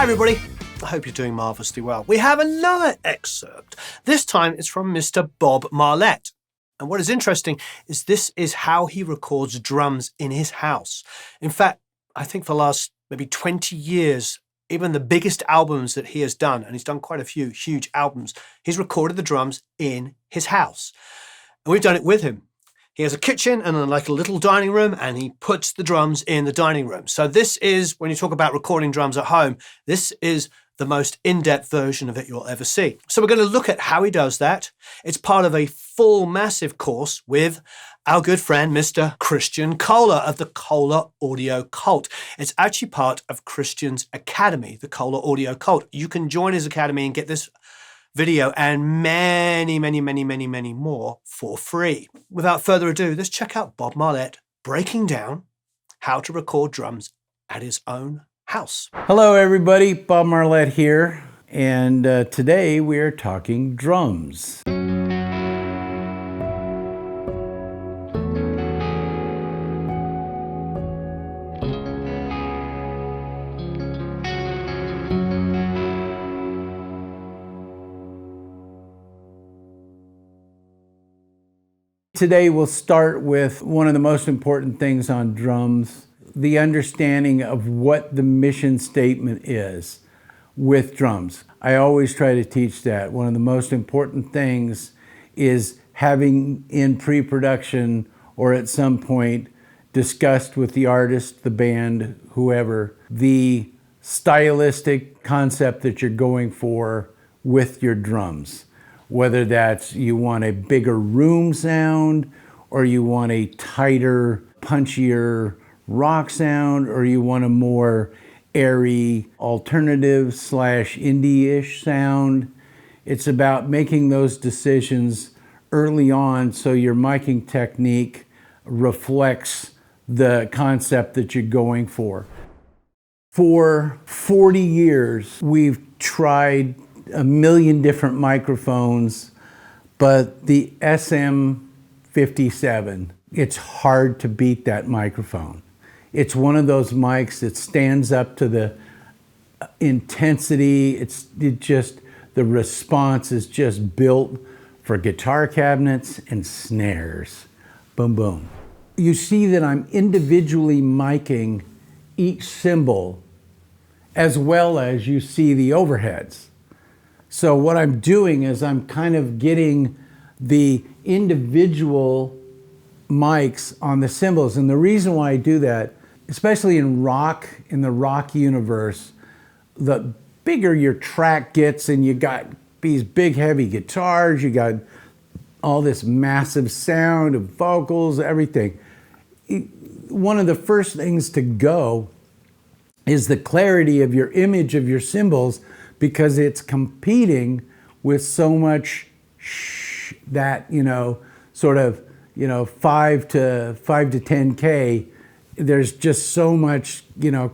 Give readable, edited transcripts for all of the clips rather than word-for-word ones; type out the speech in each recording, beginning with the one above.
Hi everybody, I hope you're doing marvellously well. We have another excerpt. This time it's from Mr. Bob Marlette. And what is interesting is this is how he records drums in his house. In fact, I think for the last maybe 20 years, even the biggest albums that he has done, and he's done quite a few huge albums, he's recorded the drums in his house. And we've done it with him. He has a kitchen and then like a little dining room, and he puts the drums in the dining room. So this is, when you talk about recording drums at home, this is the most in-depth version of it you'll ever see. So we're going to look at how he does that. It's part of a full massive course with our good friend, Mr. Christian Kohler of the Kohler Audio Cult. It's actually part of Christian's Academy, the Kohler Audio Cult. You can join his academy and get this video and many more for free. Without further ado, let's check out Bob Marlette breaking down how to record drums at his own house. Hello everybody, Bob Marlette here, and today we are talking drums. Today we'll start with one of the most important things on drums, the understanding of what the mission statement is with drums. I always try to teach that. One of the most important things is having in pre-production or at some point discussed with the artist, the band, whoever, the stylistic concept that you're going for with your drums. Whether that's you want a bigger room sound, or you want a tighter, punchier rock sound, or you want a more airy alternative / indie-ish sound. It's about making those decisions early on so your miking technique reflects the concept that you're going for. For 40 years, we've tried a million different microphones, but the SM57, it's hard to beat that microphone. It's one of those mics that stands up to the intensity. The response is just built for guitar cabinets and snares. Boom, boom. You see that I'm individually miking each cymbal as well as you see the overheads. So what I'm doing is I'm kind of getting the individual mics on the cymbals. And the reason why I do that, especially in the rock universe, the bigger your track gets and you got these big heavy guitars, you got all this massive sound of vocals, everything. One of the first things to go is the clarity of your image of your cymbals, because it's competing with so much that, sort of, 5 to 10K, there's just so much,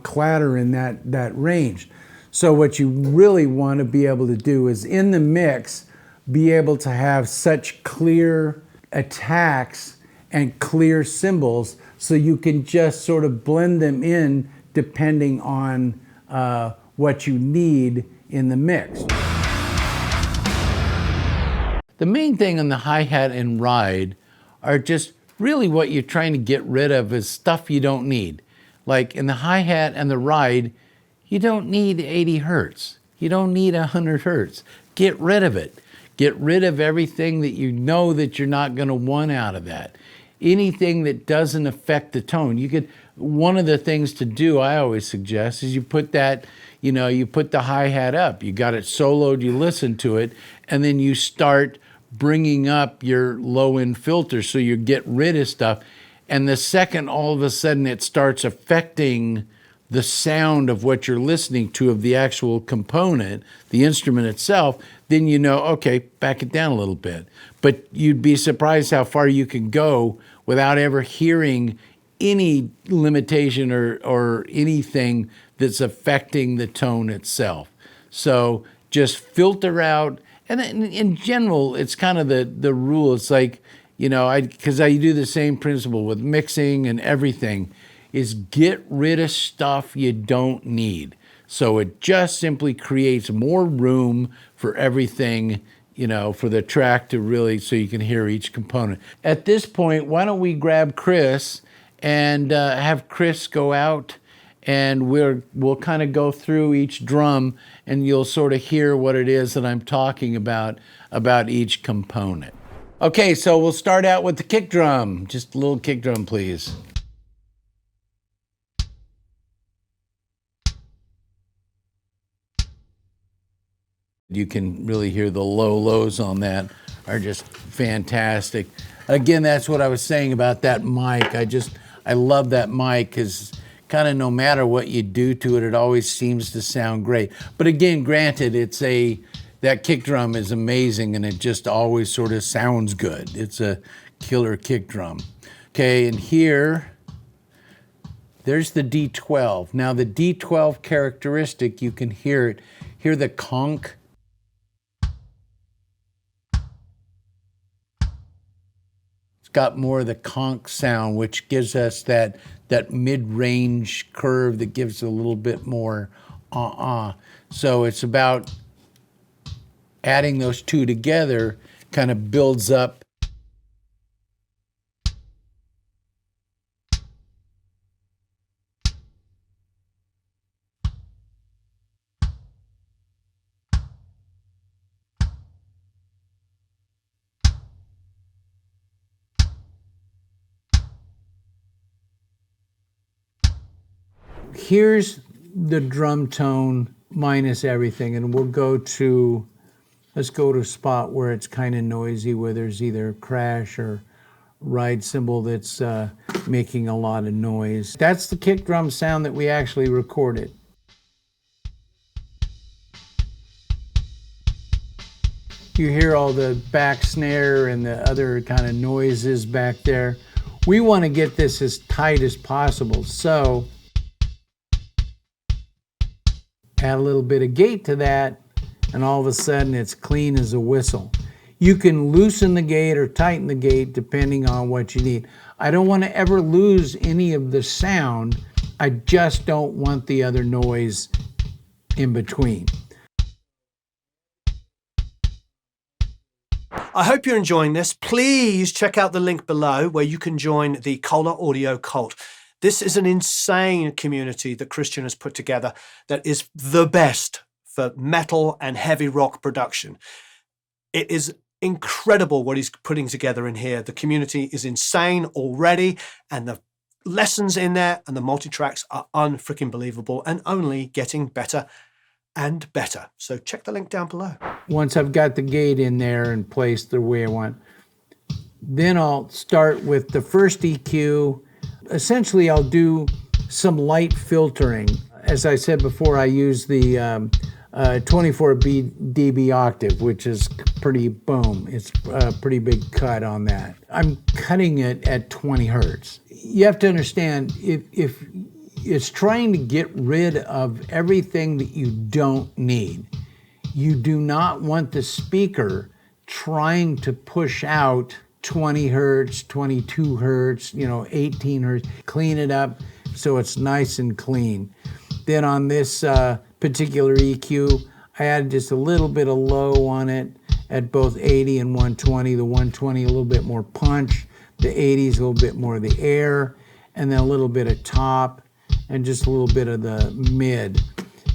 clatter in that range. So what you really want to be able to do is in the mix, be able to have such clear attacks and clear cymbals so you can just sort of blend them in depending on what you need in the mix. The main thing on the hi-hat and ride are just really what you're trying to get rid of is stuff you don't need. Like in the hi-hat and the ride, you don't need 80 hertz. You don't need 100 hertz. Get rid of it. Get rid of everything that you know that you're not going to want out of that. Anything that doesn't affect the tone. One of the things to do, I always suggest, is you put that, you put the hi-hat up, you got it soloed, you listen to it, and then you start bringing up your low-end filter so you get rid of stuff. And the second all of a sudden it starts affecting the sound of what you're listening to, of the actual component, the instrument itself, then you know, okay, back it down a little bit. But you'd be surprised how far you can go without ever hearing any limitation or anything that's affecting the tone itself. So just filter out, and in general, it's kind of the rule. It's like, because I do the same principle with mixing and everything, is get rid of stuff you don't need. So it just simply creates more room for everything, for the track to really, so you can hear each component. At this point, why don't we grab Chris and have Chris go out, and we'll kind of go through each drum, and you'll sort of hear what it is that I'm talking about each component. Okay, so we'll start out with the kick drum. Just a little kick drum, please. You can really hear the lows on that are just fantastic. Again, that's what I was saying about that mic. I love that mic because kind of no matter what you do to it, it always seems to sound great. But again, granted, that kick drum is amazing and it just always sort of sounds good. It's a killer kick drum. Okay, and there's the D12. Now the D12 characteristic, you can hear the conch. It's got more of the conch sound, which gives us that mid-range curve that gives a little bit more So it's about adding those two together, kind of builds up. Here's the drum tone minus everything, and let's go to a spot where it's kind of noisy, where there's either crash or ride cymbal that's making a lot of noise. That's the kick drum sound that we actually recorded. You hear all the back snare and the other kind of noises back there. We want to get this as tight as possible, so add a little bit of gate to that, and all of a sudden it's clean as a whistle. You can loosen the gate or tighten the gate depending on what you need. I don't want to ever lose any of the sound. I just don't want the other noise in between. I hope you're enjoying this. Please check out the link below where you can join the Kohler Audio Cult. This is an insane community that Christian has put together that is the best for metal and heavy rock production. It is incredible what he's putting together in here. The community is insane already, and the lessons in there and the multi-tracks are unfreaking believable and only getting better and better. So check the link down below. Once I've got the gate in there and placed the way I want, then I'll start with the first EQ. Essentially, I'll do some light filtering. As I said before, I use the 24 dB octave, which is pretty boom. It's a pretty big cut on that. I'm cutting it at 20 hertz. You have to understand, if it's trying to get rid of everything that you don't need. You do not want the speaker trying to push out 20 hertz, 22 hertz, 18 hertz. Clean it up so it's nice and clean. Then on this particular EQ, I added just a little bit of low on it at both 80 and 120. The 120 a little bit more punch, the 80 is a little bit more of the air, and then a little bit of top, and just a little bit of the mid.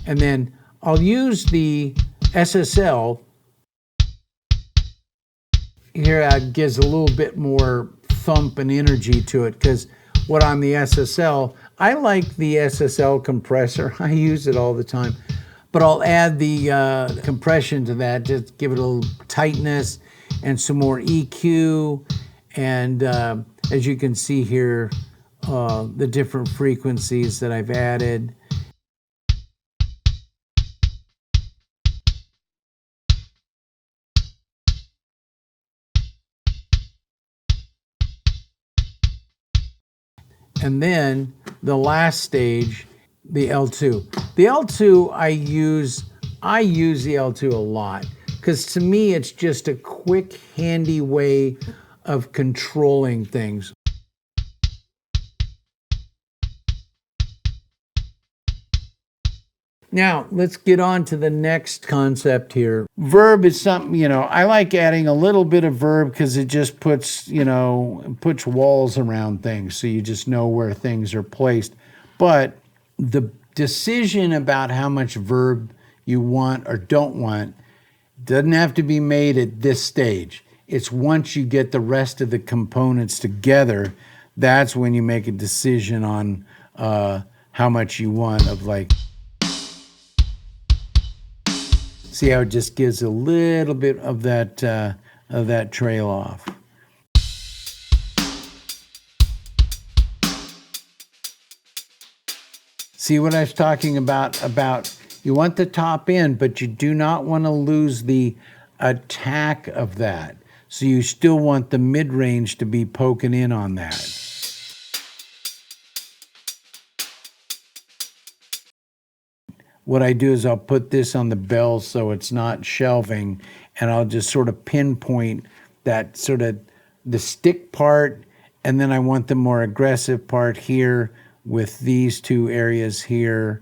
And then I'll use the SSL. Here it gives a little bit more thump and energy to it, because what on the SSL, I like the SSL compressor. I use it all the time. But I'll add the compression to that, just give it a little tightness and some more EQ. And as you can see here, the different frequencies that I've added. And then the last stage, the L2. The L2 I use the L2 a lot, because to me it's just a quick, handy way of controlling things. Now, let's get on to the next concept here. Verb is something, I like adding a little bit of verb because it just puts walls around things so you just know where things are placed. But the decision about how much verb you want or don't want doesn't have to be made at this stage. It's once you get the rest of the components together, that's when you make a decision on how much you want of like. See how it just gives a little bit of that trail off. See what I was talking about you want the top in, but you do not want to lose the attack of that. So you still want the mid-range to be poking in on that. What I do is I'll put this on the bell so it's not shelving, and I'll just sort of pinpoint that sort of the stick part, and then I want the more aggressive part here with these two areas here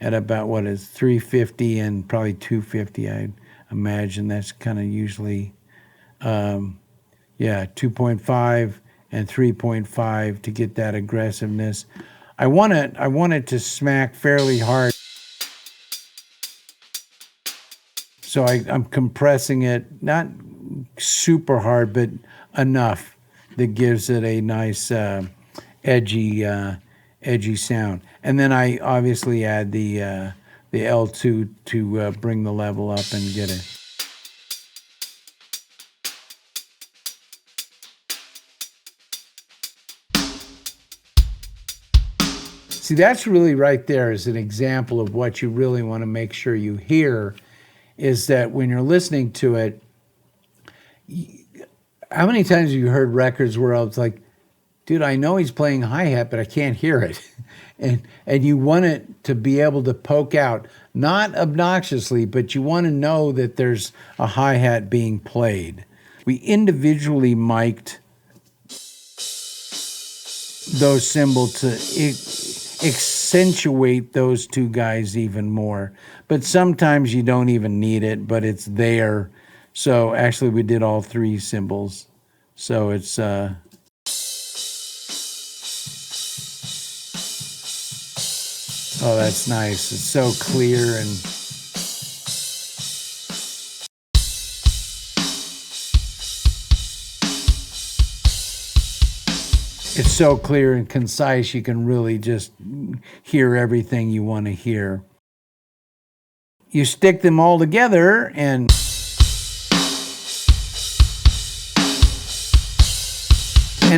at about 350 and probably 250. I imagine that's kind of usually 2.5 and 3.5 to get that aggressiveness. I want it to smack fairly hard. So I'm compressing it, not super hard, but enough that gives it a nice edgy sound. And then I obviously add the L2 to bring the level up and get it. See, that's really right there is an example of what you really want to make sure you hear, is that when you're listening to it, how many times have you heard records where I was like, dude, I know he's playing hi-hat, but I can't hear it. and you want it to be able to poke out, not obnoxiously, but you want to know that there's a hi-hat being played. We individually mic'd those cymbals to accentuate those two guys even more. But sometimes you don't even need it, but it's there. So actually we did all three cymbals. So it's oh, that's nice. It's so clear and it's so clear and concise, you can really just hear everything you want to hear. You stick them all together and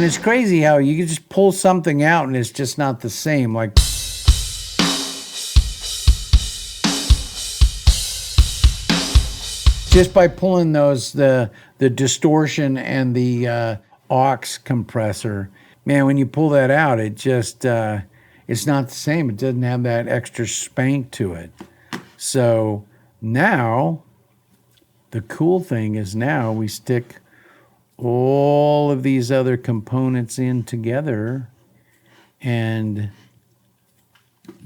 it's crazy how you can just pull something out and it's just not the same. Like just by pulling those, the distortion and the aux compressor, man, when you pull that out, it just, it's not the same. It doesn't have that extra spank to it. So now, the cool thing is now we stick all of these other components in together and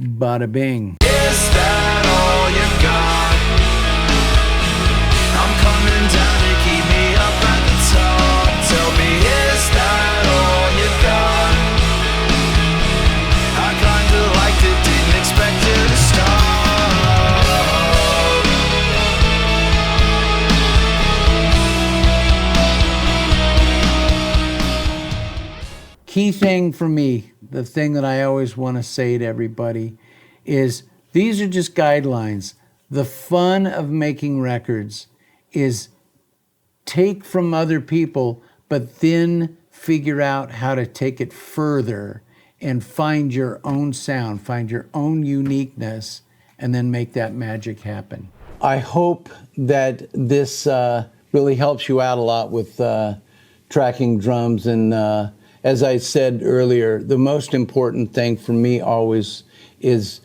bada bing. Is that all you got? I'm coming down to keep me up at the top. Tell me, is that all you got? I kinda liked it, didn't expect you to stop. Key thing for me, the thing that I always want to say to everybody is these are just guidelines. The fun of making records is take from other people, but then figure out how to take it further and find your own sound, find your own uniqueness, and then make that magic happen. I hope that this really helps you out a lot with tracking drums. And as I said earlier, the most important thing for me always is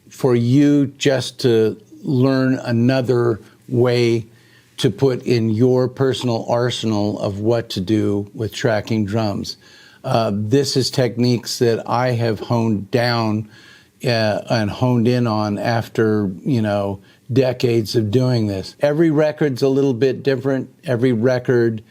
for you just to learn another way to put in your personal arsenal of what to do with tracking drums. This is techniques that I have honed down and honed in on after, decades of doing this. Every record's a little bit different. Every record,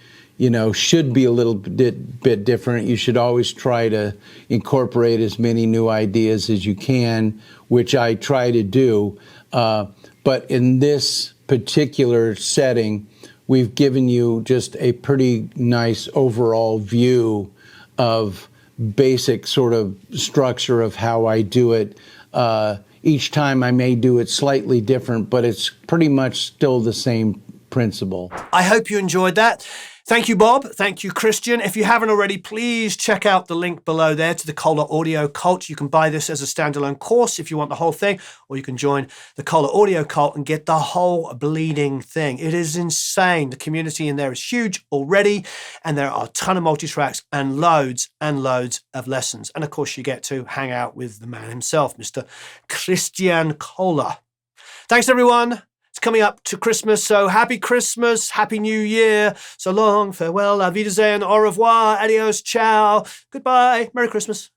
should be a little bit different. You should always try to incorporate as many new ideas as you can, which I try to do. But in this particular setting, we've given you just a pretty nice overall view of basic sort of structure of how I do it. Each time I may do it slightly different, but it's pretty much still the same principle. I hope you enjoyed that. Thank you, Bob. Thank you, Christian. If you haven't already, please check out the link below there to the Kohler Audio Cult. You can buy this as a standalone course if you want the whole thing, or you can join the Kohler Audio Cult and get the whole bleeding thing. It is insane. The community in there is huge already, and there are a ton of multi-tracks and loads of lessons. And of course, you get to hang out with the man himself, Mr. Christian Kohler. Thanks, everyone. It's coming up to Christmas, so happy Christmas, happy New Year. So long, farewell, auf Wiedersehen, au revoir, adios, ciao, goodbye, Merry Christmas.